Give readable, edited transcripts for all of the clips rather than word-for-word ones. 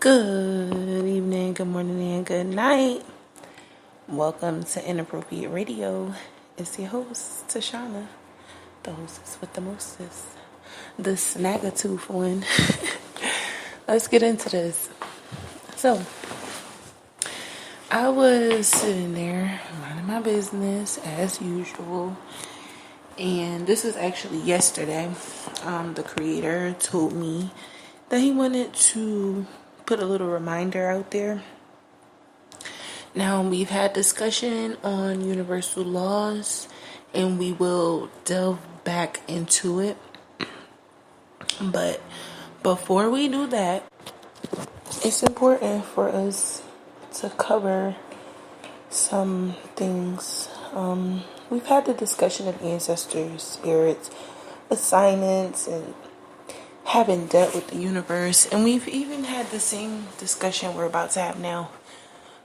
Good evening, good morning, and good night. Welcome to Inappropriate Radio. It's your host, Tashana, the hostess with the mostest, the snaggatooth one. Let's get into this. So, I was sitting there minding my business as usual, and this was actually yesterday. The creator told me that he wanted to put a little reminder out there. Now, we've had discussion on universal laws, and we will delve back into it. But before we do that, it's important for us to cover some things. We've had the discussion of ancestors, spirits, assignments, and having dealt with the universe. And we've even had the same discussion we're about to have now.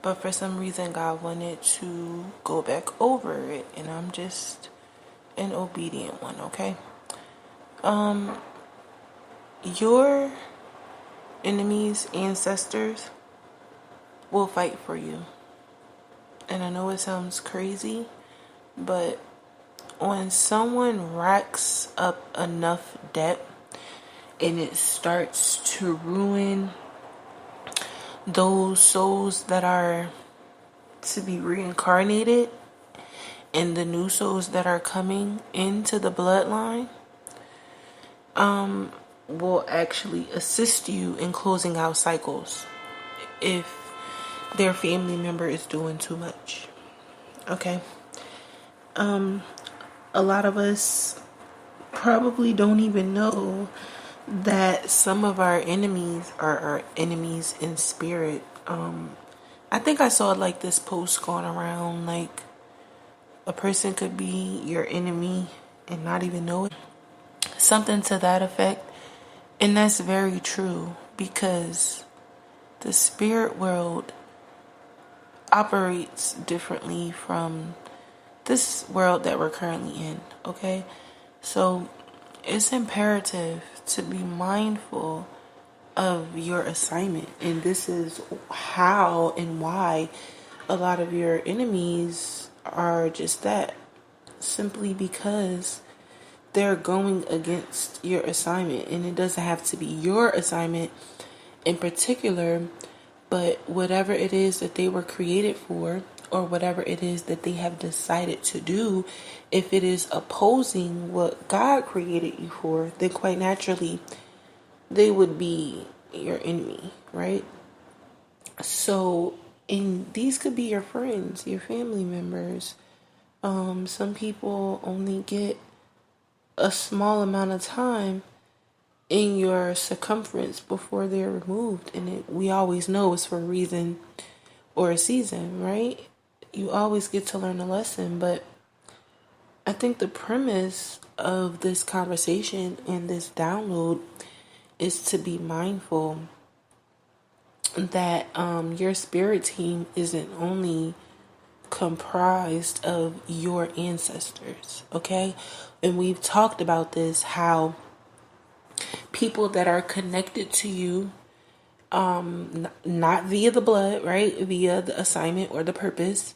But for some reason, God wanted to go back over it, and I'm just an obedient one, okay? Your enemies, ancestors, will fight for you. And I know it sounds crazy, but when someone racks up enough debt and it starts to ruin those souls that are to be reincarnated and the new souls that are coming into the bloodline will actually assist you in closing out cycles if their family member is doing too much. Okay? A lot of us probably don't even know that some of our enemies are our enemies in spirit. I think I saw like this post going around, like a person could be your enemy and not even know it. Something to that effect. And that's very true, because the spirit world operates differently from this world that we're currently in, okay? So it's imperative to be mindful of your assignment. And this is how and why a lot of your enemies are just that. Simply because they're going against your assignment. And it doesn't have to be your assignment in particular, but whatever it is that they were created for, or whatever it is that they have decided to do, if it is opposing what God created you for, then quite naturally they would be your enemy, right? So, and these could be your friends, your family members. Some people only get a small amount of time in your circumference before they're removed, and we always know it's for a reason or a season, right? You always get to learn a lesson. But I think the premise of this conversation and this download is to be mindful that your spirit team isn't only comprised of your ancestors, okay? And we've talked about this, how people that are connected to you, not via the blood, right? Via the assignment or the purpose,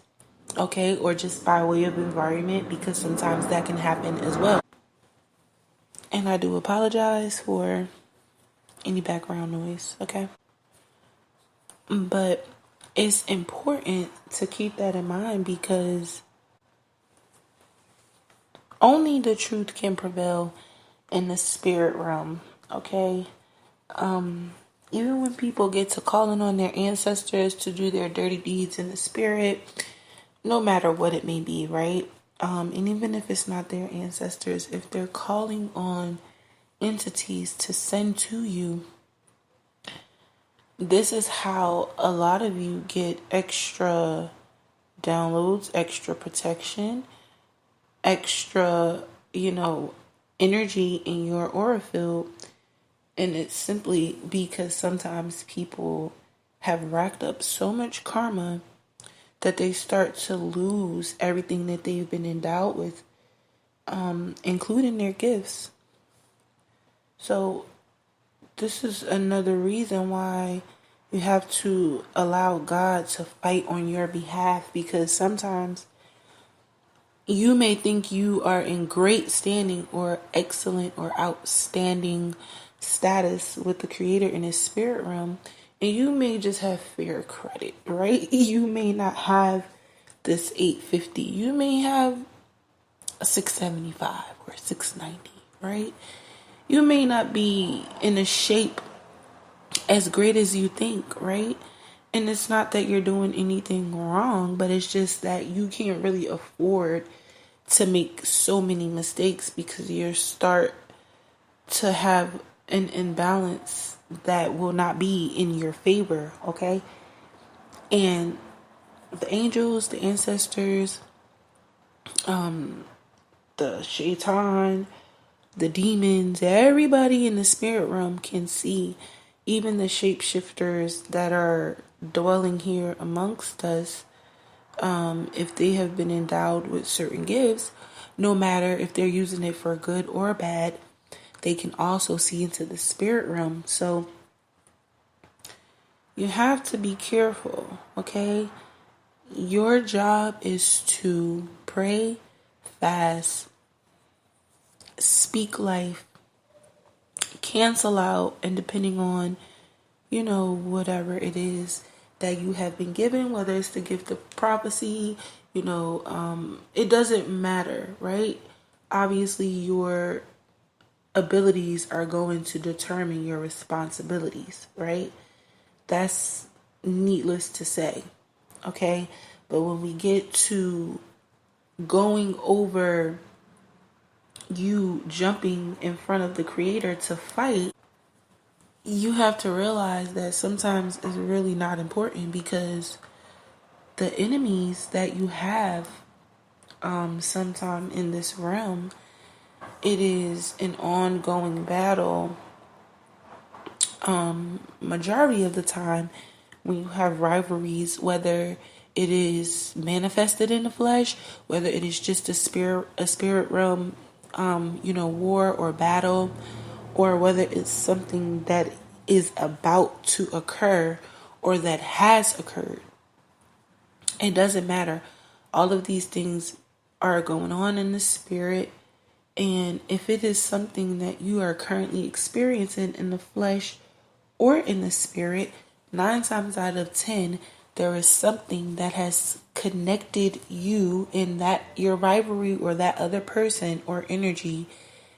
okay? Or just by way of environment, because sometimes that can happen as well. And I do apologize for any background noise, okay? But it's important to keep that in mind, because only the truth can prevail in the spirit realm, okay? Even when people get to calling on their ancestors to do their dirty deeds in the spirit, no matter what it may be, right? And even if it's not their ancestors, if they're calling on entities to send to you, this is how a lot of you get extra downloads, extra protection, extra, energy in your aura field. And it's simply because sometimes people have racked up so much karma that they start to lose everything that they've been endowed with, including their gifts. So this is another reason why You have to allow God to fight on your behalf, because sometimes you may think you are in great standing or excellent or outstanding status with the Creator in His spirit realm, and you may just have fair credit, right? You may not have this 850. You may have a 675 or 690, right? You may not be in a shape as great as you think, right? And it's not that you're doing anything wrong, but it's just that you can't really afford to make so many mistakes, because you start to have an imbalance that will not be in your favor, okay? And the angels, the ancestors, the shaitan, the demons, everybody in the spirit realm can see, even the shapeshifters that are dwelling here amongst us, if they have been endowed with certain gifts, no matter if they're using it for good or bad, they can also see into the spirit realm. So you have to be careful, okay? Your job is to pray, fast, speak life, cancel out, and depending on, whatever it is that you have been given, whether it's the gift of prophecy, it doesn't matter, right? Obviously, your abilities are going to determine your responsibilities, right? That's needless to say, okay? But when we get to going over you jumping in front of the Creator to fight, you have to realize that sometimes it's really not important, because the enemies that you have sometime in this realm, it is an ongoing battle. Majority of the time when you have rivalries, whether it is manifested in the flesh, whether it is just a spirit realm, war or battle, or whether it's something that is about to occur or that has occurred. It doesn't matter. All of these things are going on in the spirit. And if it is something that you are currently experiencing in the flesh or in the spirit, 9 times out of 10, there is something that has connected you in that your rivalry or that other person or energy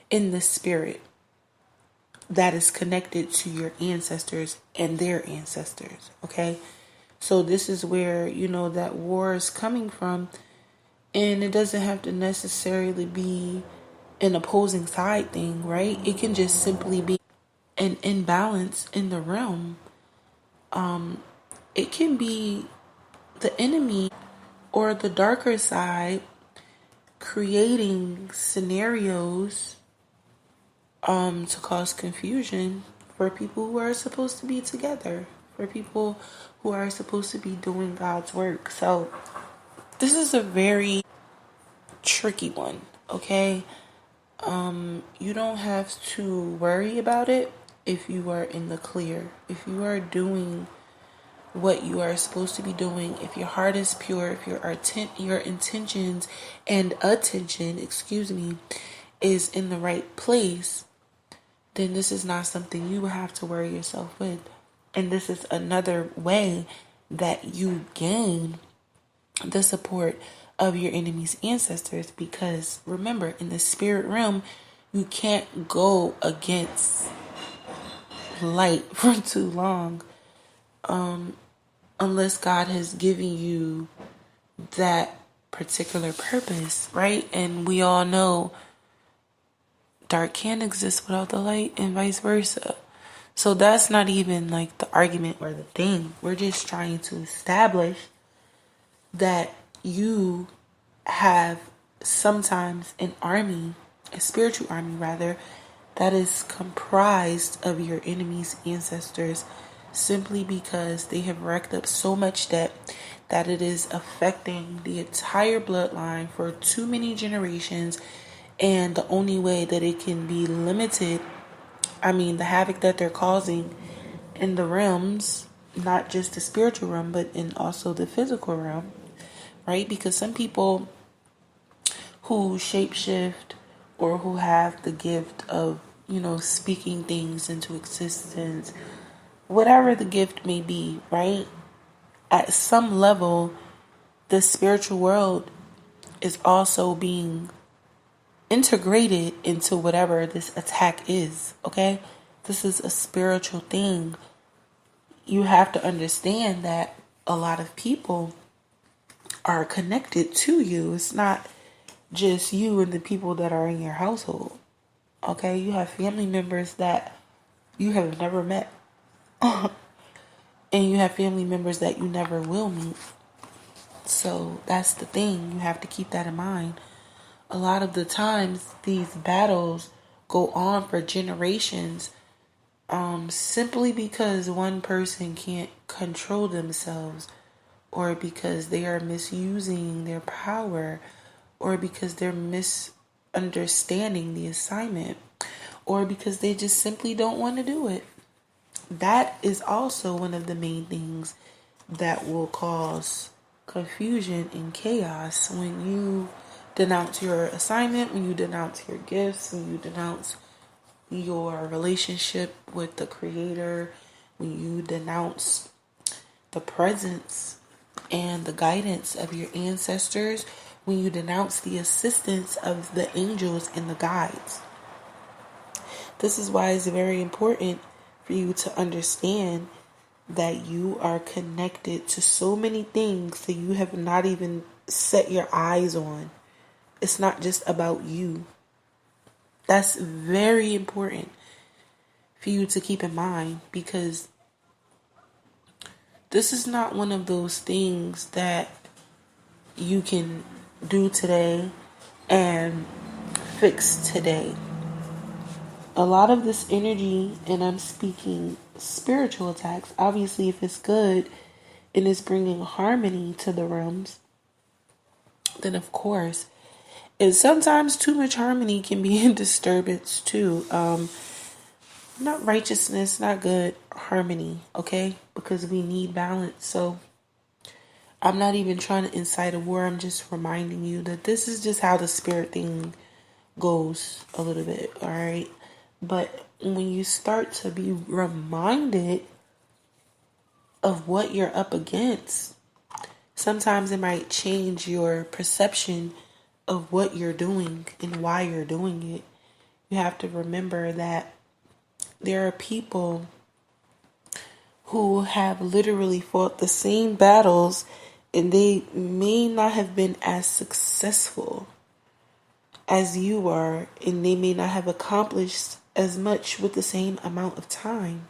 in the spirit that is connected to your ancestors and their ancestors, okay? So this is where, that war is coming from, and it doesn't have to necessarily be an opposing side thing, right? It can just simply be an imbalance in the realm. It can be the enemy or the darker side creating scenarios to cause confusion for people who are supposed to be together, for people who are supposed to be doing God's work. So this is a very tricky one, okay? You don't have to worry about it if you are in the clear. If you are doing what you are supposed to be doing, if your heart is pure, if your intentions and attention, is in the right place, then this is not something you have to worry yourself with. And this is another way that you gain the support of your enemy's ancestors, because remember, in the spirit realm, you can't go against light for too long, unless God has given you that particular purpose, right? And we all know dark can't exist without the light, and vice versa. So that's not even like the argument or the thing. We're just trying to establish that you have sometimes an army, a spiritual army rather, that is comprised of your enemy's ancestors, simply because they have racked up so much debt that it is affecting the entire bloodline for too many generations. And the only way that it can be limited, the havoc that they're causing in the realms, not just the spiritual realm, but in also the physical realm, right? Because some people who shapeshift or who have the gift of, speaking things into existence, whatever the gift may be, right? At some level, the spiritual world is also being integrated into whatever this attack is, okay? This is a spiritual thing. You have to understand that a lot of people are connected to you. It's not just you and the people that are in your household, okay? You have family members that you have never met. And you have family members that you never will meet. So that's the thing. You have to keep that in mind. A lot of the times, these battles go on for generations, simply because one person can't control themselves, or because they are misusing their power, or because they're misunderstanding the assignment, or because they just simply don't want to do it. That is also one of the main things that will cause confusion and chaos when you denounce your assignment, when you denounce your gifts, when you denounce your relationship with the Creator, when you denounce the presence and the guidance of your ancestors, when you denounce the assistance of the angels and the guides. This is why it's very important for you to understand that you are connected to so many things that you have not even set your eyes on. It's not just about you. That's very important for you to keep in mind, because this is not one of those things that you can do today and fix today. A lot of this energy, and I'm speaking spiritual attacks, obviously if it's good and it's bringing harmony to the realms, then of course. And sometimes too much harmony can be a disturbance too. Not righteousness, not good, harmony, okay? Because we need balance. So I'm not even trying to incite a war. I'm just reminding you that this is just how the spirit thing goes a little bit, all right? But when you start to be reminded of what you're up against, sometimes it might change your perception of what you're doing and why you're doing it. You have to remember that there are people who have literally fought the same battles and they may not have been as successful as you are, and they may not have accomplished as much with the same amount of time.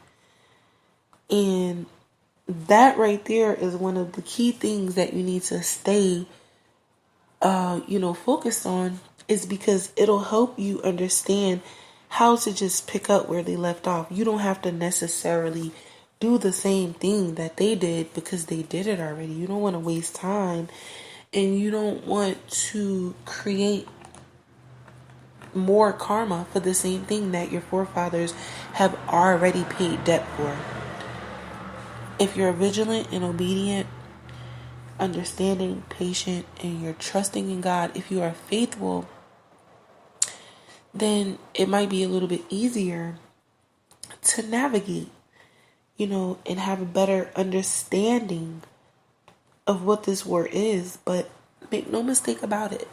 And that right there is one of the key things that you need to stay focused on, is because it'll help you understand how to just pick up where they left off. You don't have to necessarily do the same thing that they did because they did it already. You don't want to waste time, and you don't want to create more karma for the same thing that your forefathers have already paid debt for. If you're vigilant and obedient, understanding, patient, and you're trusting in God, if you are faithful, then it might be a little bit easier to navigate, and have a better understanding of what this war is. But make no mistake about it,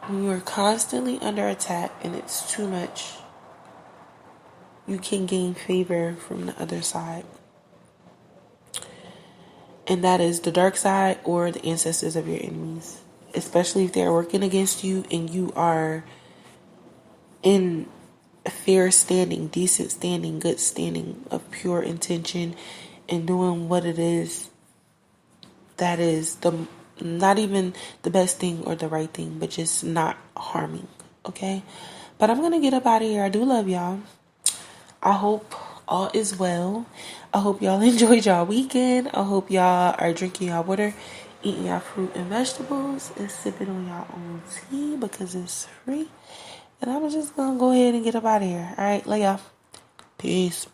when you're constantly under attack and it's too much, you can gain favor from the other side. And that is the dark side or the ancestors of your enemies. Especially if they're working against you and you are in fair standing, decent standing, good standing, of pure intention, and doing what it is that is not even the best thing or the right thing, but just not harming, okay? But I'm going to get up out of here. I do love y'all. I hope all is well. I hope y'all enjoyed y'all weekend. I hope y'all are drinking y'all water, eating y'all fruit and vegetables, and sipping on y'all own tea because it's free. And I'm just going to go ahead and get up out of here. All right, love y'all. Peace.